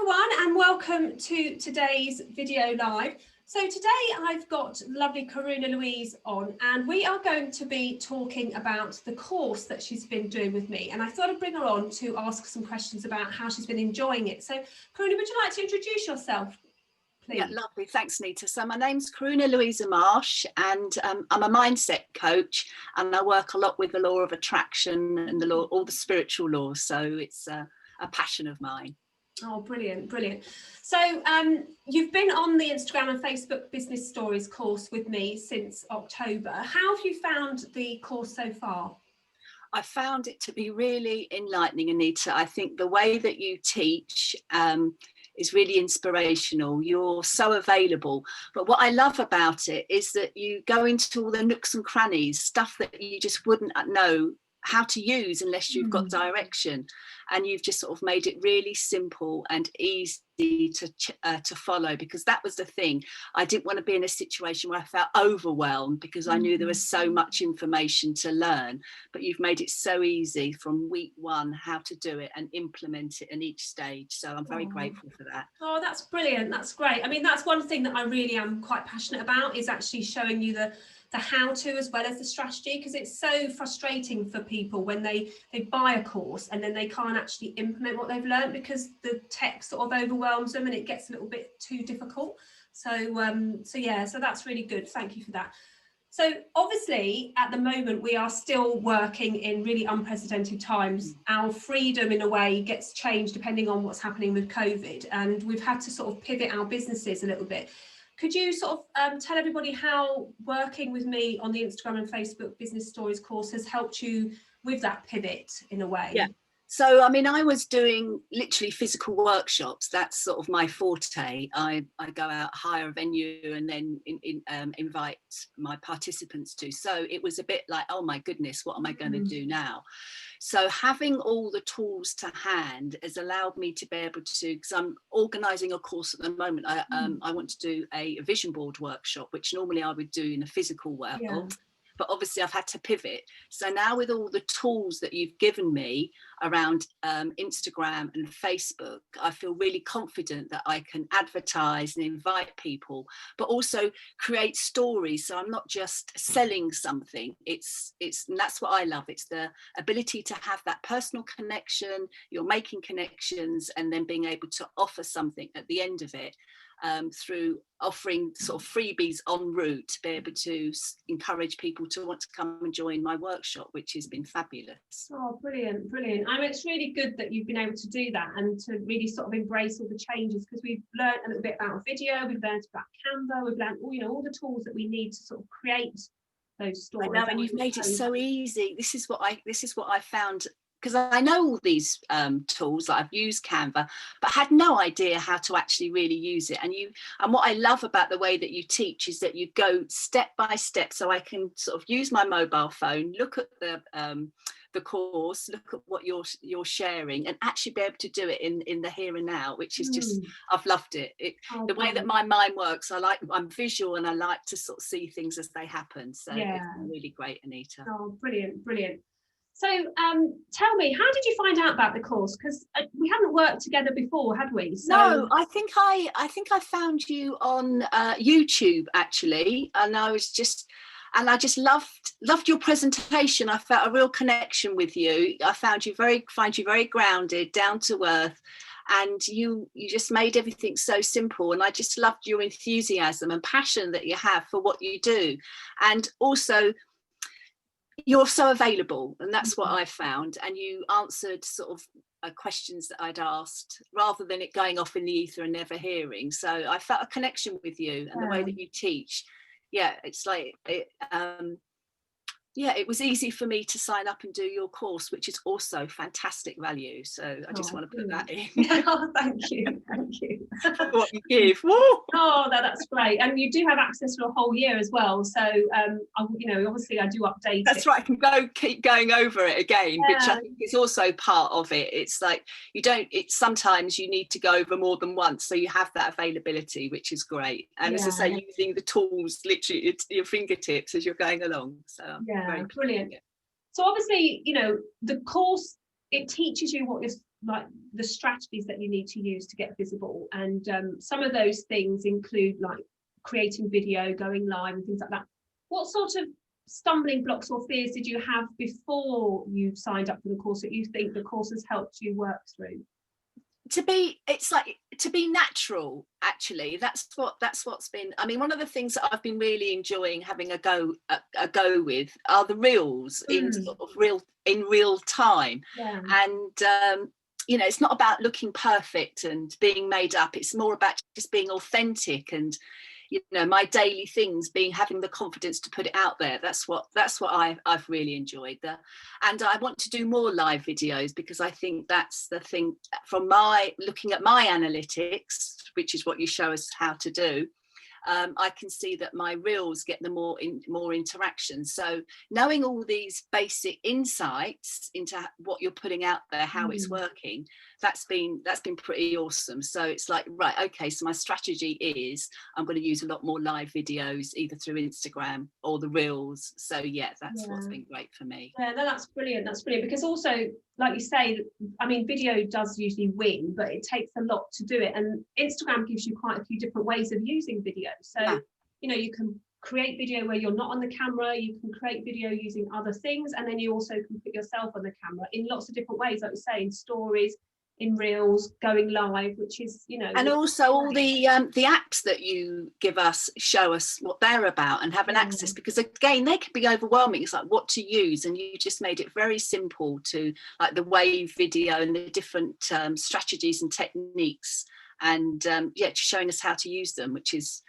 everyone, and welcome to today's video live. So today I've got lovely Karuna Louise on, and we are going to be talking about the course that she's been doing with me, and I thought I'd bring her on to ask some questions about how she's been enjoying it. So Karuna, would you like to introduce yourself, please? Yeah, lovely. Thanks, Anita. So my name's Karuna Louisa Marsh, and I'm a mindset coach, and I work a lot with the law of attraction and the law, all the spiritual laws. So it's a passion of mine. Oh, brilliant, brilliant. So you've been on the Instagram and Facebook Business Stories course with me since October. How have you found the course so far? I found it to be really enlightening, Anita. I think the way that you teach is really inspirational. You're so available. But what I love about it is that you go into all the nooks and crannies, stuff that you just wouldn't know how to use unless you've got direction, and you've just sort of made it really simple and easy to follow, because that was the thing. I didn't want to be in a situation where I felt overwhelmed because I knew there was so much information to learn, but you've made it so easy from week one how to do it and implement it in each stage. So I'm very grateful for that. Oh, that's brilliant. That's great. I mean, that's one thing that I really am quite passionate about, is actually showing you the how to as well as the strategy, because it's so frustrating for people when they buy a course and then they can't actually implement what they've learned because the tech sort of overwhelms them and it gets a little bit too difficult. So so that's really good. Thank you for that. So obviously at the moment we are still working in really unprecedented times. Our freedom in a way gets changed depending on what's happening with COVID, and we've had to sort of pivot our businesses a little bit. Could you sort of tell everybody how working with me on the Instagram and Facebook Business Stories course has helped you with that pivot in a way? Yeah. So, I mean, I was doing literally physical workshops. That's sort of my forte. I go out, hire a venue, and then invite my participants to. So it was a bit like, oh my goodness, what am I going to do now? So having all the tools to hand has allowed me to be able to, because I'm organising a course at the moment. I want to do a vision board workshop, which normally I would do in a physical world. Yeah. But obviously I've had to pivot. So now with all the tools that you've given me around Instagram and Facebook, I feel really confident that I can advertise and invite people, but also create stories. So I'm not just selling something. It's and that's what I love. It's the ability to have that personal connection. You're making connections and then being able to offer something at the end of it. Through offering sort of freebies en route to be able to encourage people to want to come and join my workshop, which has been fabulous. Oh, brilliant, brilliant. I mean, it's really good that you've been able to do that and to really sort of embrace all the changes, because we've learned a little bit about video, we've learned about Canva, we've learned all the tools that we need to sort of create those stories. I know, and you've made it so easy. This is what I found, because I know all these tools, like I've used Canva, but had no idea how to actually really use it. And what I love about the way that you teach is that you go step by step, so I can sort of use my mobile phone, look at the course, look at what you're sharing, and actually be able to do it in the here and now, which is just, I've loved it. The way that my mind works, I'm visual and I like to sort of see things as they happen. So yeah. It's been really great, Anita. Oh, brilliant, brilliant. So tell me, how did you find out about the course? Because we haven't worked together before, had we? So... No, I think I found you on YouTube actually, and I just loved your presentation. I felt a real connection with you. I find you very grounded, down to earth, and you just made everything so simple. And I just loved your enthusiasm and passion that you have for what you do, and also you're so available, and that's what I found. And you answered sort of questions that I'd asked, rather than it going off in the ether and never hearing. So I felt a connection with you and the way that you teach. Yeah, it's like it was easy for me to sign up and do your course, which is also fantastic value. So I just want to put that in. Oh, thank you. For what you give. Woo! Oh, that's great. And you do have access to a whole year as well. So, obviously I do update it. That's right. I can keep going over it again, which I think is also part of it. It's like sometimes you need to go over more than once. So you have that availability, which is great. And as I say, using the tools literally at your fingertips as you're going along. So brilliant. So obviously, the course, it teaches you like the strategies that you need to use to get visible, and some of those things include like creating video, going live and things like that. What sort of stumbling blocks or fears did you have before you signed up for the course that you think the course has helped you work through? To be natural, actually. That's what's been, I mean, one of the things that I've been really enjoying having a go with are the reels in sort of real time. And it's not about looking perfect and being made up. It's more about just being authentic, and my daily things, having the confidence to put it out there. That's what I've really enjoyed. And I want to do more live videos, because I think that's the thing. From looking at my analytics, which is what you show us how to do, I can see that my reels get the more interaction. So knowing all these basic insights into what you're putting out there, how it's working, that's been pretty awesome. So it's like, right, okay, so my strategy is I'm going to use a lot more live videos, either through Instagram or the reels. So that's what's been great for me. No, that's brilliant. That's brilliant, because also, like you say, I mean, video does usually win, but it takes a lot to do it, and Instagram gives you quite a few different ways of using video. So you can create video where you're not on the camera, you can create video using other things, and then you also can put yourself on the camera in lots of different ways, like you say, in stories, in reels, going live, which is and also all the apps that you give us show us what they're about and have an access, because again they can be overwhelming. It's like what to use, and you just made it very simple to, like, the wave video and the different strategies and techniques, and showing us how to use them, which is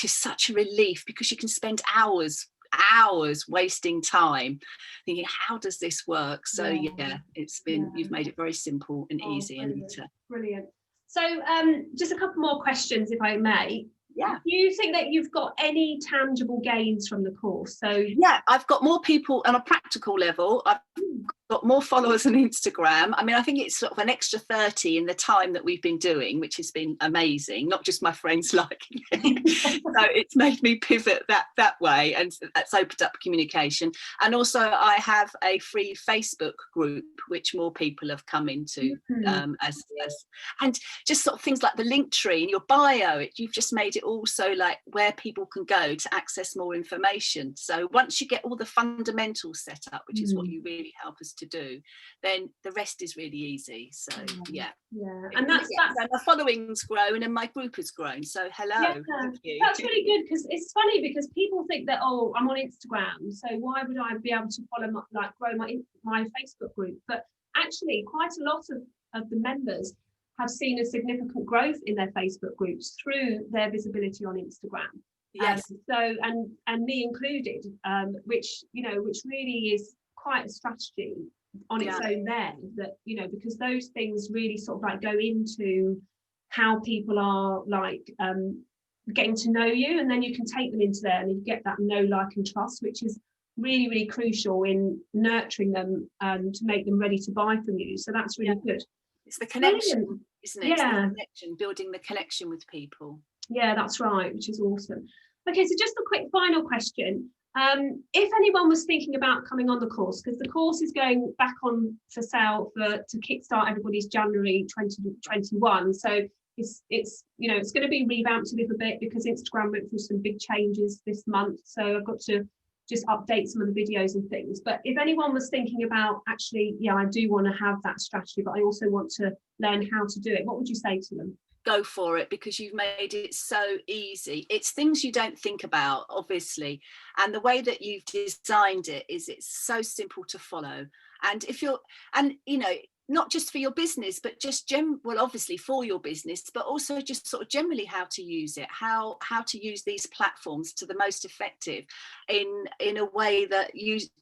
such a relief, because you can spend hours wasting time thinking, how does this work? So it's been, you've made it very simple and easy. Brilliant. So just a couple more questions, if I may. Do you think that you've got any tangible gains from the course? So I've got more people on a practical level. I've got more followers on Instagram. I mean, I think it's sort of an extra 30 in the time that we've been doing, which has been amazing. Not just my friends liking it. So it's made me pivot that way, and that's opened up communication. And also I have a free Facebook group which more people have come into, as and just sort of things like the link tree in your bio. You've just made it also like where people can go to access more information. So once you get all the fundamentals set up, which is what you really help us to do, then the rest is really easy. So and that's my following's grown and my group has grown. So hello. Thank you. That's really good, because it's funny, because people think that, oh, I'm on Instagram, so why would I be able to follow grow my Facebook group? But actually quite a lot of the members have seen a significant growth in their Facebook groups through their visibility on Instagram. So and me included, which really is quite a strategy on its own there, that because those things really sort of like go into how people are like getting to know you, and then you can take them into there and you get that know, like and trust, which is really, really crucial in nurturing them to make them ready to buy from you. So that's really good. It's the connection, isn't it? Yeah. It's the connection, building the connection with people. Yeah, that's right, which is awesome. Okay, so just a quick final question. If anyone was thinking about coming on the course, because the course is going back on for sale to kickstart everybody's January 2021, so it's going to be revamped a little bit because Instagram went through some big changes this month, so I've got to just update some of the videos and things. But if anyone was thinking about, actually, I do want to have that strategy, but I also want to learn how to do it, what would you say to them? Go for it, because you've made it so easy. It's things you don't think about, obviously, and the way that you've designed it is it's so simple to follow. And if you're, and not just for your business, but just obviously for your business, but also just sort of generally how to use it, how to use these platforms to the most effective in a way that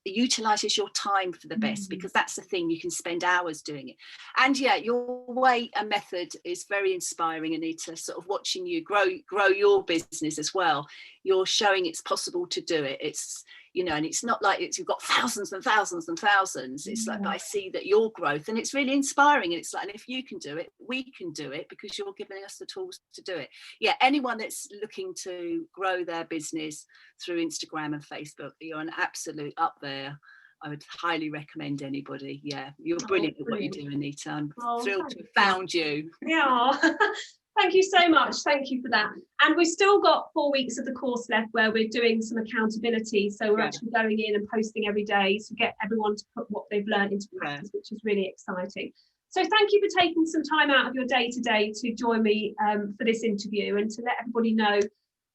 utilizes your time for the best, because that's the thing, you can spend hours doing it. And your way and method is very inspiring, Anita, sort of watching you grow your business as well. You're showing it's possible to do it. It's and it's not like you've got thousands and thousands and thousands. It's like, but I see that your growth, and it's really inspiring. And it's like, and if you can do it, we can do it, because you're giving us the tools to do it. Anyone that's looking to grow their business through Instagram and Facebook, you're an absolute up there. I would highly recommend anybody. Yeah, you're Oh, brilliant at what you brilliant. do, Anita. I'm Oh, thrilled to thank have found you. Yeah. Thank you so much. Thank you for that. And we've still got 4 weeks of the course left where we're doing some accountability. So we're actually going in and posting every day to get everyone to put what they've learned into practice, which is really exciting. So thank you for taking some time out of your day today to join me for this interview and to let everybody know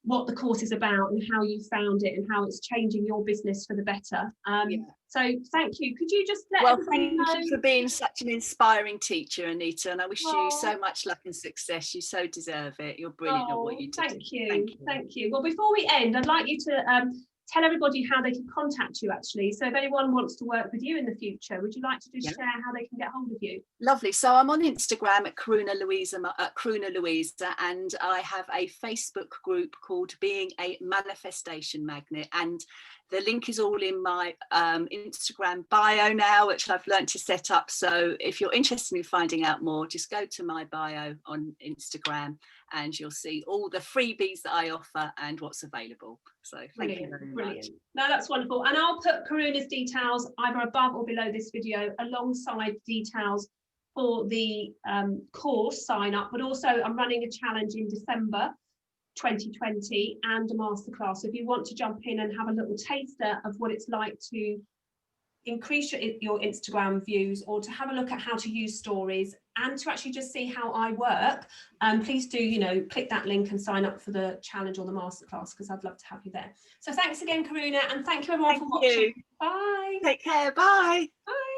what the course is about and how you found it and how it's changing your business for the better. So thank you. Could you just let everybody know? Thank you for being such an inspiring teacher, Anita, and I wish you so much luck and success. You so deserve it. You're brilliant at what you do. Thank you. Thank you. Well, before we end, I'd like you to tell everybody how they can contact you, actually. So if anyone wants to work with you in the future, would you like to just share how they can get hold of you? Lovely. So I'm on Instagram at Karuna Louisa, and I have a Facebook group called Being a Manifestation Magnet, and the link is all in my Instagram bio now, which I've learned to set up. So if you're interested in finding out more, just go to my bio on Instagram and you'll see all the freebies that I offer and what's available. So thank you very much. No, that's wonderful. And I'll put Karuna's details either above or below this video alongside details for the course sign up, but also I'm running a challenge in December 2020 and a masterclass. So if you want to jump in and have a little taster of what it's like to increase your Instagram views, or to have a look at how to use stories and to actually just see how I work, please do, click that link and sign up for the challenge or the masterclass, because I'd love to have you there. So thanks again, Karuna, and thank you everyone for watching. Bye. Take care. Bye. Bye.